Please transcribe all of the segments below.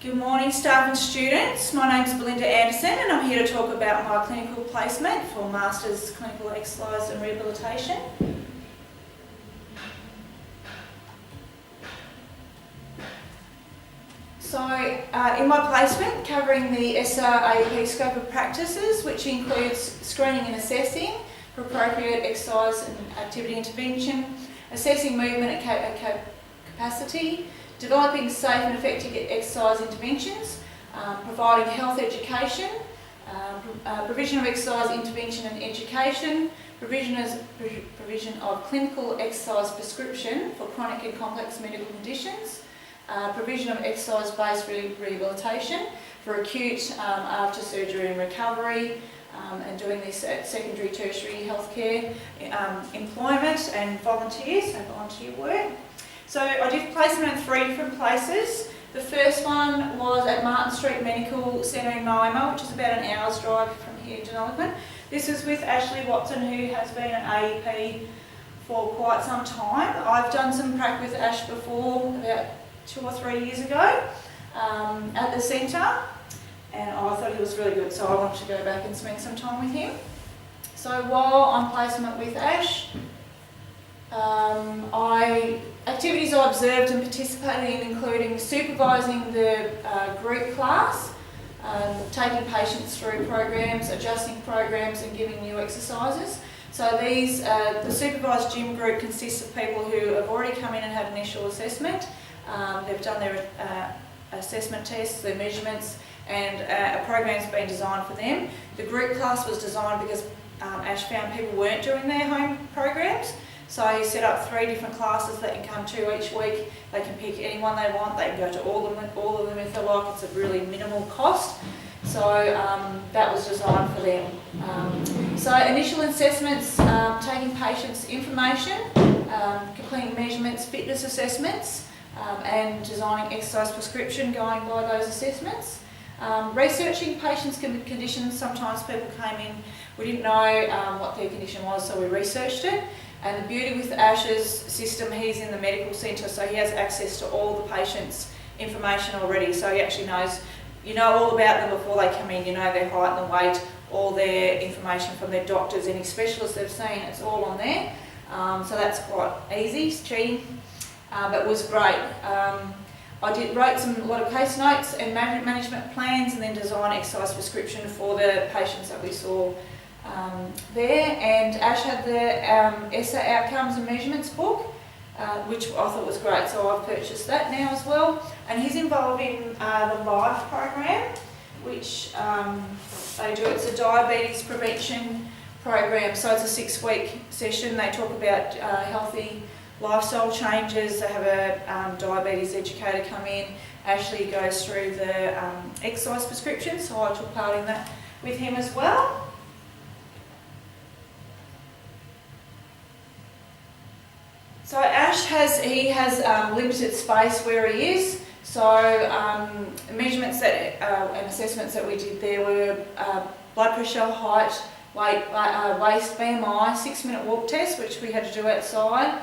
Good morning staff and students, my name is Belinda Anderson and I'm here to talk about my clinical placement for Masters Clinical Exercise and Rehabilitation. So in my placement covering the SRAP scope of practices, which includes screening and assessing for appropriate exercise and activity intervention, assessing movement and capacity, developing safe and effective exercise interventions, providing health education, provision of exercise intervention and education, provision of clinical exercise prescription for chronic and complex medical conditions, provision of exercise-based rehabilitation for acute after surgery and recovery, and doing this at secondary, tertiary healthcare, employment and volunteer work. So I did placement in 3 different places. The first one was at Martin Street Medical Centre in Moama, which is about an hour's drive from here to Nulliquin. This is with Ashley Watson, who has been an AEP for quite some time. I've done some prac with Ash before, about 2 or 3 years ago, at the centre, and I thought he was really good, so I wanted to go back and spend some time with him. So while on placement with Ash, activities I observed and participated in including supervising the group class, taking patients through programs, adjusting programs and giving new exercises. So the supervised gym group consists of people who have already come in and had initial assessment. They've done their assessment tests, their measurements, and a program's been designed for them. The group class was designed because Ash found people weren't doing their home programs. So he set up 3 different classes they can come to each week. They can pick any one they want. They can go to all of them if they like. It's a really minimal cost. So that was designed for them. So initial assessments, taking patients' information, completing measurements, fitness assessments, and designing exercise prescription going by those assessments. Researching patients' conditions. Sometimes people came in, we didn't know what their condition was, so we researched it. And the beauty with Ash's system, he's in the medical centre, so he has access to all the patients' information already. So he actually knows, you know all about them before they come in, you know their height and weight, all their information from their doctors, any specialists they've seen, it's all on there. So that's quite easy, it's cheating, but it was great. I wrote a lot of case notes and management plans and then design exercise prescription for the patients that we saw there, and Ash had the ESSA Outcomes and Measurements book, which I thought was great, so I've purchased that now as well. And he's involved in the LIFE program, which they do. It's a diabetes prevention program, so it's a 6-week session. They talk about healthy lifestyle changes. They have a diabetes educator come in. Ashley goes through the exercise prescription, so I took part in that with him as well. So Ash has limited space where he is, so measurements and assessments that we did there were blood pressure, height, weight, waist, BMI, 6-minute walk test, which we had to do outside.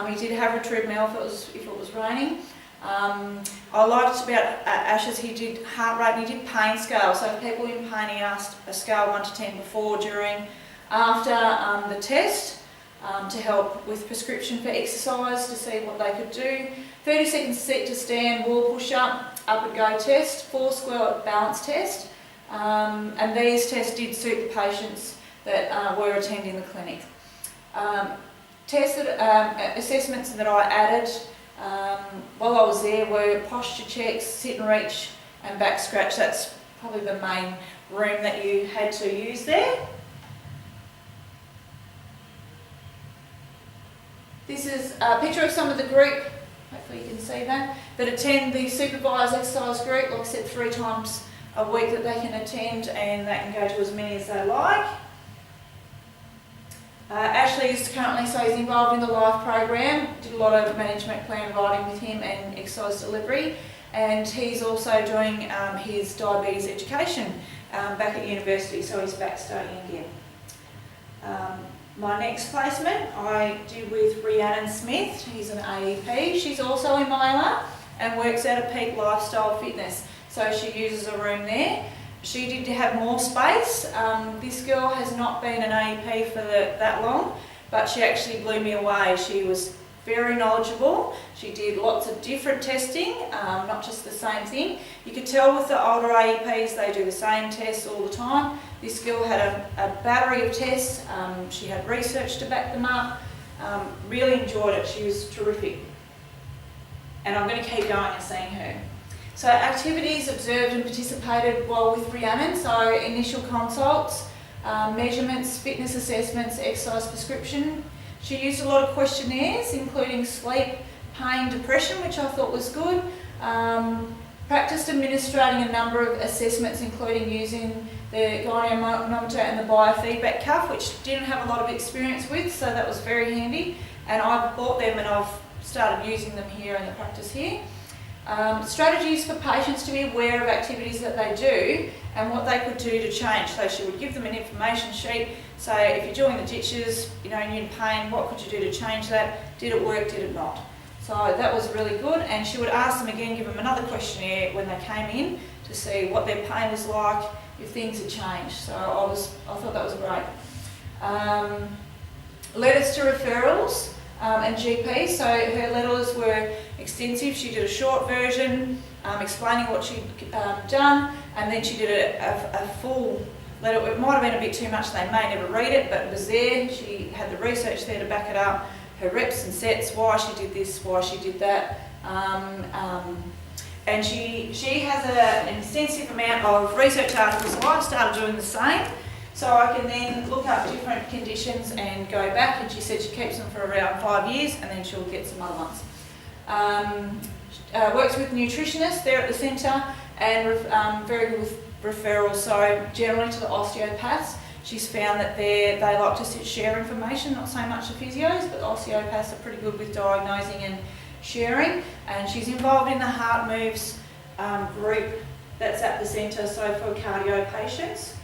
He did have a treadmill if it was raining. I liked about Ash's, he did heart rate and he did pain scale, so if people in pain, he asked a scale 1 to 10 before, during, after the test. To help with prescription for exercise, to see what they could do. 30 seconds sit to stand, wall push-up, up and go test, 4 square balance test, and these tests did suit the patients that were attending the clinic. Assessments that I added while I was there were posture checks, sit and reach and back scratch. That's probably the main room that you had to use there. This is a picture of some of the group, hopefully you can see that attend the supervised exercise group. Like I said, 3 times a week that they can attend, and they can go to as many as they like. Ashley is currently, so he's involved in the LIFE program, did a lot of management plan writing with him and exercise delivery, and he's also doing his diabetes education back at university, so he's back studying again. My next placement I did with Rhiannon Smith. She's an AEP. She's also in Moama and works out of Peak Lifestyle Fitness. So so she uses a room there. She did have more space. This girl has not been an AEP for that long, but she actually blew me away. She was very knowledgeable. She did lots of different testing, not just the same thing. You could tell with the older AEPs, they do the same tests all the time. This girl had a battery of tests. She had research to back them up. Really enjoyed it. She was terrific. And I'm going to keep going and seeing her. So activities observed and participated while with Rhiannon. So initial consults, measurements, fitness assessments, exercise prescription. She used a lot of questionnaires, including sleep, pain, depression, which I thought was good. Practiced administrating a number of assessments, including using the gynaemometer and the biofeedback cuff, which didn't have a lot of experience with, so that was very handy. And I've bought them and I've started using them here in the practice here. Strategies for patients to be aware of activities that they do and what they could do to change. So she would give them an information sheet. So if you're doing the ditches, you know, and you're in pain, what could you do to change that? Did it work, did it not? So that was really good. And she would ask them again, give them another questionnaire when they came in to see what their pain was like, if things had changed. So I thought that was great. Letters to referrals and GP. So her letters were extensive. She did a short version explaining what she'd done, and then she did a full letter. It might have been a bit too much, they may never read it, but it was there. She had the research there to back it up, her reps and sets, why she did this, why she did that. And she has an extensive amount of research articles. I started doing the same, so I can then look up different conditions and go back, and she said she keeps them for around 5 years and then she'll get some other ones. Works with nutritionists there at the centre, and very good with referrals, so generally to the osteopaths. She's found that they like to share information, not so much the physios, but osteopaths are pretty good with diagnosing and sharing. And she's involved in the Heart Moves group that's at the centre, so for cardio patients.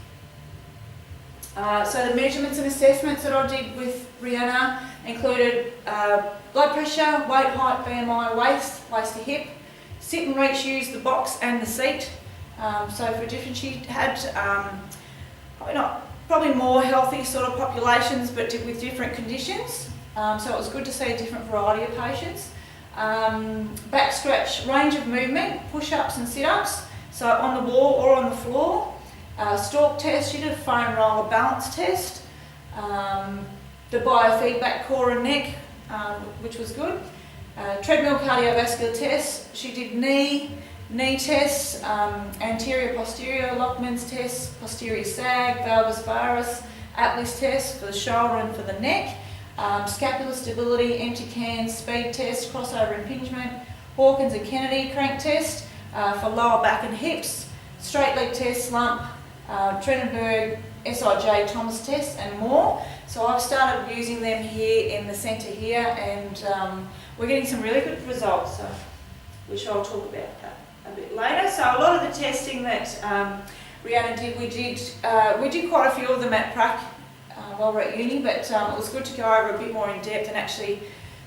So the measurements and assessments that I did with Rhiannon included blood pressure, weight, height, BMI, waist to hip, sit and reach, use the box and the seat. So for different, she had probably more healthy sort of populations, but with different conditions. So it was good to see a different variety of patients. Back stretch, range of movement, push-ups and sit-ups, so on the wall or on the floor. Stalk test, she did a foam roller balance test. The biofeedback core and neck, which was good. Treadmill cardiovascular test, she did knee tests, anterior posterior Lockman's test, posterior sag, valgus varus, Atlas test for the shoulder and for the neck. Scapular stability, empty can, speed test, crossover impingement, Hawkins and Kennedy crank test for lower back and hips, straight leg test, slump, Trenenberg, SIJ Thomas test and more. So I've started using them here in the centre here, and we're getting some really good results, which I'll talk about a bit later. So a lot of the testing that Rhiannon did, we did quite a few of them at prac while we're at uni, but it was good to go over a bit more in depth and actually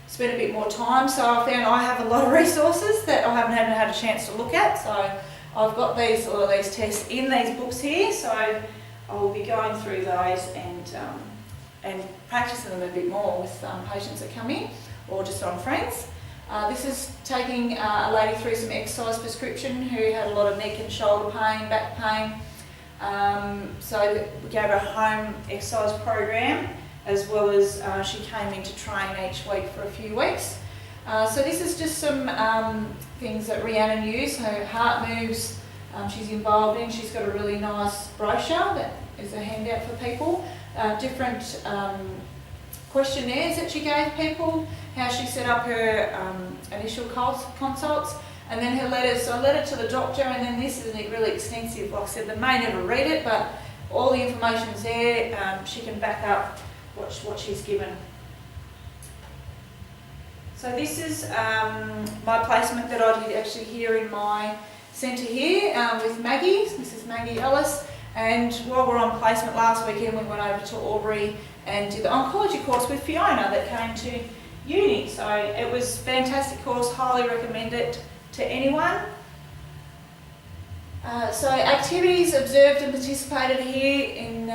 spend a bit more time. So I found I have a lot of resources that I haven't had a chance to look at. So I've got all of these tests in these books here, so I will be going through those and practicing them a bit more with patients that come in or just on friends. This is taking a lady through some exercise prescription who had a lot of neck and shoulder pain, back pain. So we gave her a home exercise program, as well as she came in to train each week for a few weeks. So this is just some things that Rhiannon used. Her Heart Moves she's involved in. She's got a really nice brochure that is a handout for people. Different questionnaires that she gave people, how she set up her initial consults, and then her letters. So a letter to the doctor, and then this is really extensive. Like I said, they may never read it, but all the information's there. She can back up what she's given. So this is my placement that I did actually here in my centre here with Maggie, Mrs. Maggie Ellis. And while we were on placement last weekend, we went over to Albury and did the oncology course with Fiona that came to uni. So it was a fantastic course, highly recommend it to anyone. So activities observed and participated here in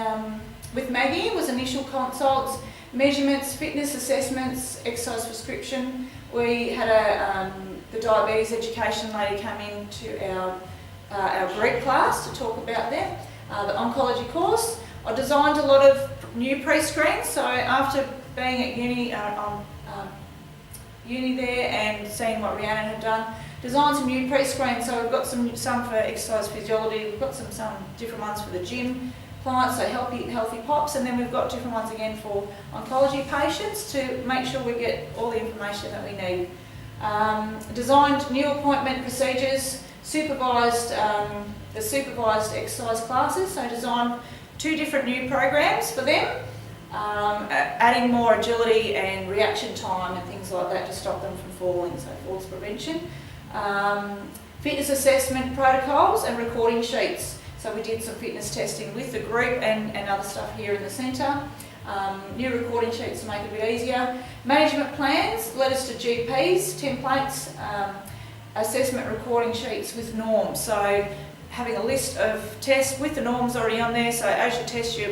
with Maggie was initial consults, measurements, fitness assessments, exercise prescription. We had the diabetes education lady come in to our group class to talk about them. The oncology course. I designed a lot of new pre-screens, so after being at uni there and seeing what Rhiannon had done, designed some new pre-screens. So we've got some for exercise physiology, we've got some different ones for the gym clients, so healthy pops, and then we've got different ones again for oncology patients to make sure we get all the information that we need. Designed new appointment procedures, supervised the supervised exercise classes, so designed 2 different new programs for them, adding more agility and reaction time and things like that to stop them from falling, so falls prevention. Fitness assessment protocols and recording sheets. So we did some fitness testing with the group and other stuff here in the centre. New recording sheets to make it a bit easier. Management plans, letters to GPs, templates, assessment recording sheets with norms. So having a list of tests with the norms already on there, so as you test your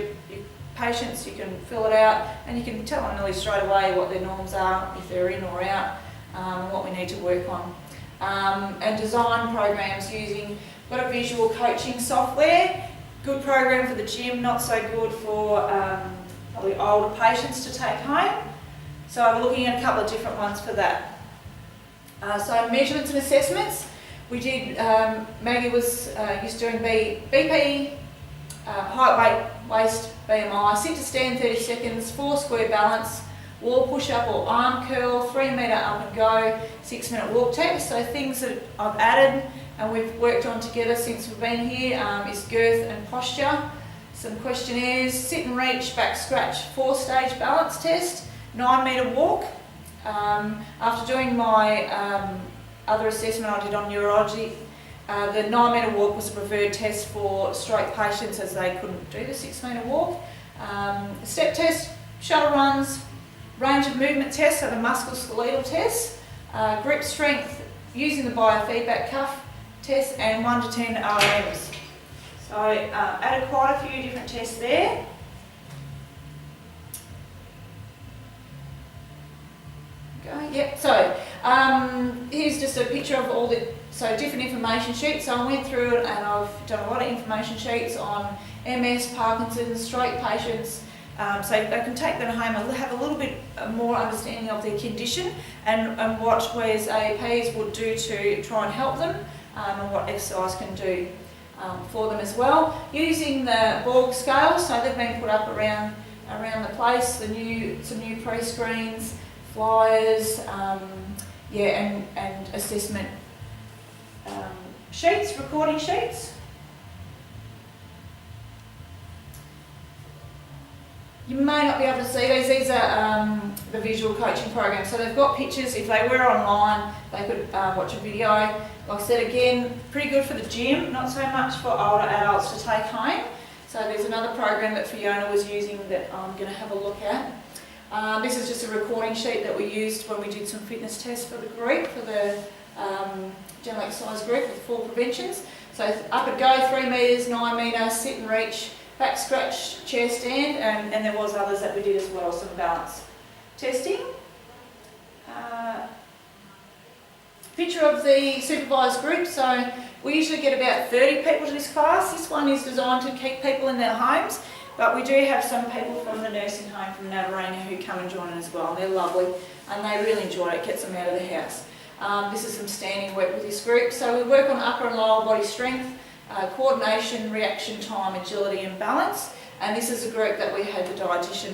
patients you can fill it out and you can tell them nearly straight away what their norms are, if they're in or out, and what we need to work on. And design programs using, got a visual coaching software, good program for the gym, not so good for probably older patients to take home. So I'm looking at a couple of different ones for that. So measurements and assessments, we did, Maggie was used to doing BP, height, weight, waist, BMI, sit to stand 30 seconds, 4 square balance, wall push-up or arm curl, 3 metre up and go, 6-minute walk test. So things that I've added and we've worked on together since we've been here is girth and posture. Some questionnaires, sit and reach, back scratch, 4-stage balance test, 9-metre walk. After doing my other assessment I did on neurology, the 9-metre walk was a preferred test for stroke patients as they couldn't do the 6-metre walk. Step test, shuttle runs, range of movement test, so the musculoskeletal test, grip strength using the biofeedback cuff test, and 1 to 10 RMs. So added quite a few different tests there. Okay, yep, so here's just a picture of all the different information sheets. So I went through it and I've done a lot of information sheets on MS, Parkinson's, stroke patients, so they can take them home and have a little bit more understanding of their condition and what Wes AEPs would do to try and help them, and what exercise can do for them as well. Using the Borg scale, so they've been put up around the place, some new pre-screens, flyers, and assessment sheets, recording sheets. You may not be able to see these. These are the visual coaching program. So they've got pictures. If they were online, they could watch a video. Like I said, again, pretty good for the gym, not so much for older adults to take home. So there's another program that Fiona was using that I'm going to have a look at. This is just a recording sheet that we used when we did some fitness tests for the group, for the general exercise group with 4 preventions. So up and go, 3 metres, 9 metre, sit and reach, back scratch, chair stand, and there was others that we did as well, some balance testing. Picture of the supervised group. So we usually get about 30 people to this class. This one is designed to keep people in their homes, but we do have some people from the nursing home from Navarrena who come and join as well. They're lovely and they really enjoy it. It gets them out of the house. This is some standing work with this group. So we work on upper and lower body strength, coordination, reaction time, agility and balance. And this is a group that we had the dietitian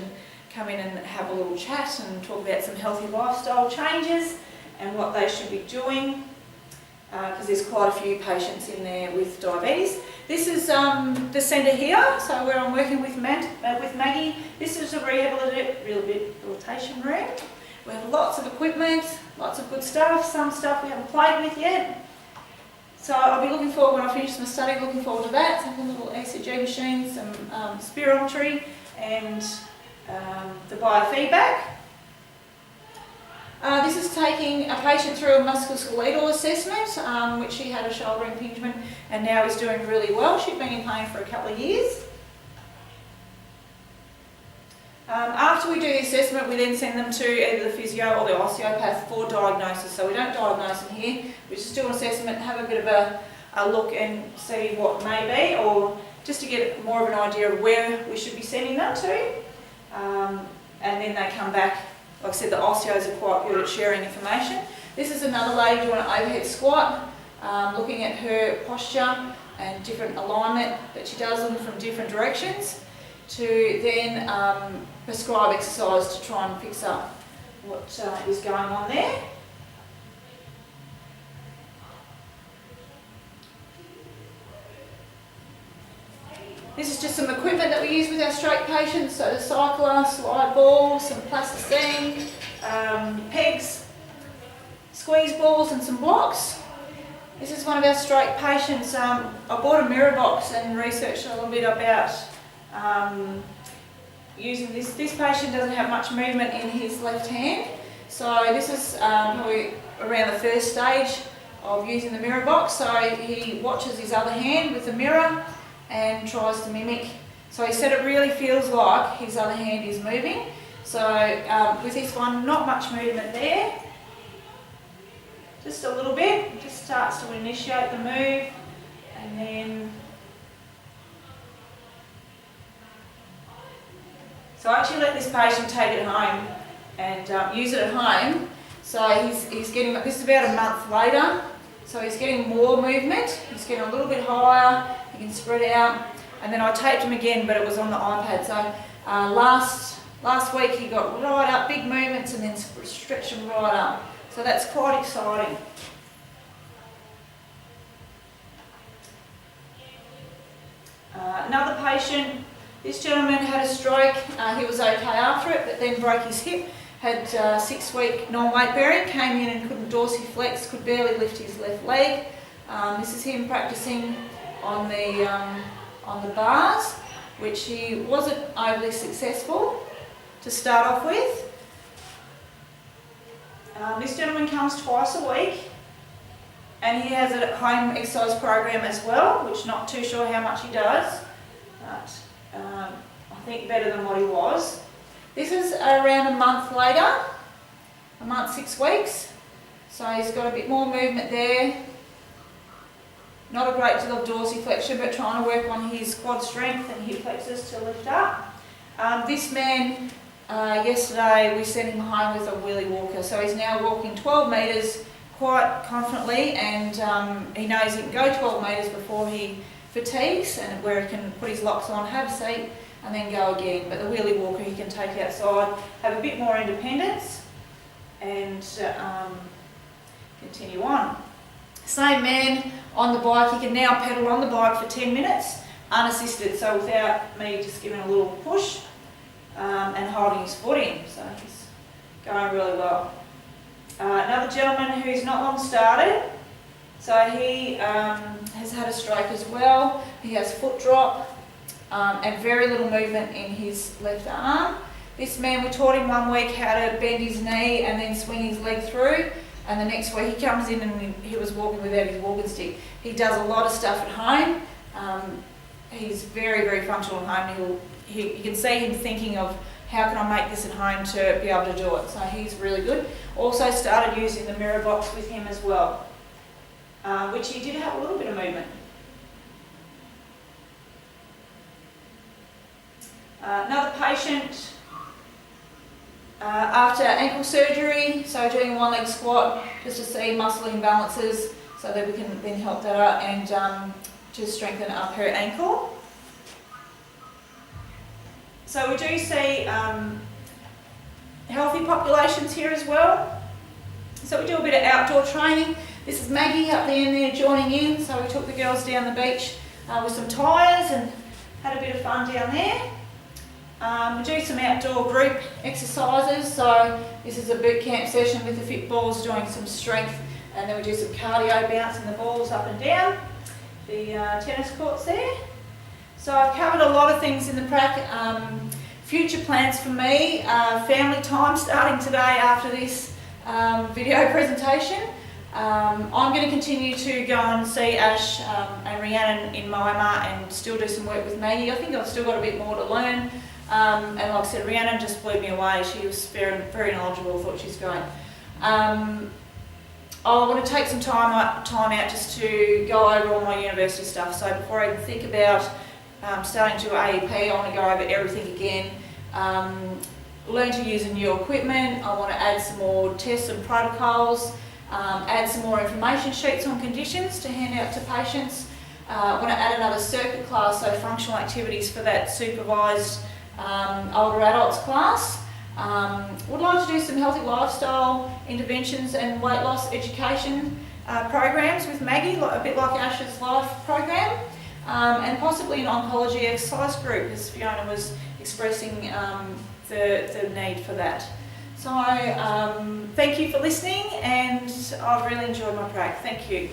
come in and have a little chat and talk about some healthy lifestyle changes and what they should be doing, because there's quite a few patients in there with diabetes. This is the centre here, so where I'm working with Maggie. This is a rehabilitation room. We have lots of equipment, lots of good stuff, some stuff we haven't played with yet. So I'll be looking forward, when I finish my study, looking forward to that. Some little ECG machines, some spirometry and the biofeedback. This is taking a patient through a musculoskeletal assessment, which she had a shoulder impingement and now is doing really well. She'd been in pain for a couple of years. After we do the assessment, we then send them to either the physio or the osteopath for diagnosis. So we don't diagnose them here, we just do an assessment, have a bit of a look and see what may be, or just to get more of an idea of where we should be sending them to. And then they come back. Like I said, the osteos are quite good at sharing information. This is another lady doing an overhead squat, looking at her posture and different alignment that she does them from different directions, to then prescribe exercise to try and fix up what is going on there. This is just some equipment that we use with our stroke patients, so the cycler, slide ball, some plasticine, pegs, squeeze balls and some blocks. This is one of our stroke patients. I bought a mirror box and researched a little bit about using this. This patient doesn't have much movement in his left hand, so this is probably around the first stage of using the mirror box. So he watches his other hand with the mirror and tries to mimic. So he said it really feels like his other hand is moving. So with this one, not much movement there. Just a little bit, just starts to initiate the move, and then so I actually let this patient take it home and use it at home. So he's getting, this is about a month later, so he's getting more movement, he's getting a little bit higher, he can spread out, and then I taped him again, but it was on the iPad. So last week he got right up, big movements, and then stretched him right up. So that's quite exciting. Another patient, this gentleman had a stroke. He was okay after it, but then broke his hip, had 6-week non-weight bearing, came in and couldn't dorsiflex, could barely lift his left leg. This is him practicing on the bars, which he wasn't overly successful to start off with. This gentleman comes twice a week, and he has a home exercise program as well, which not too sure how much he does, but I think better than what he was. This is around a month later, a month, 6 weeks, so he's got a bit more movement there. Not a great deal of dorsiflexion, but trying to work on his quad strength and hip flexors to lift up. This man, yesterday we sent him home with a wheelie walker, so he's now walking 12 metres quite confidently, and he knows he can go 12 metres before he fatigues, and where he can put his locks on, have a seat, and then go again. But the wheelie walker he can take outside, have a bit more independence, and continue on. Same man on the bike, he can now pedal on the bike for 10 minutes unassisted, so without me just giving a little push and holding his foot in. So he's going really well. Another gentleman who's not long started, so he has had a stroke as well. He has foot drop and very little movement in his left arm. This man, we taught him 1 week how to bend his knee and then swing his leg through, and the next week he comes in and he was walking without his walking stick. He does a lot of stuff at home. He's very, very functional at home. You can see him thinking of, how can I make this at home to be able to do it? So he's really good. Also started using the mirror box with him as well, which he did have a little bit of movement. Another patient, after ankle surgery, so doing 1 leg squat just to see muscle imbalances so that we can then help that out and to strengthen up her ankle. So we do see healthy populations here as well. So we do a bit of outdoor training. This is Maggie up the end there joining in. So we took the girls down the beach with some tyres and had a bit of fun down there. We do some outdoor group exercises. So this is a boot camp session with the fit balls doing some strength, and then we do some cardio, bouncing the balls up and down the tennis courts there. So I've covered a lot of things in the prac. Future plans for me, family time starting today after this video presentation. I'm going to continue to go and see Ash and Rhiannon in Myanmar and still do some work with Maggie. I think I've still got a bit more to learn. And like I said, Rhiannon just blew me away. She was very, very knowledgeable, thought she's great. I want to take some time out just to go over all my university stuff. So before I even think about starting to AEP, I want to go over everything again. Learn to use new equipment. I want to add some more tests and protocols. Add some more information sheets on conditions to hand out to patients. I want to add another circuit class, so functional activities for that supervised older adults class. Would like to do some healthy lifestyle interventions and weight loss education programs with Maggie, a bit like Ash's Life program, and possibly an oncology exercise group, as Fiona was expressing the need for that. So thank you for listening, and I've really enjoyed my prac. Thank you.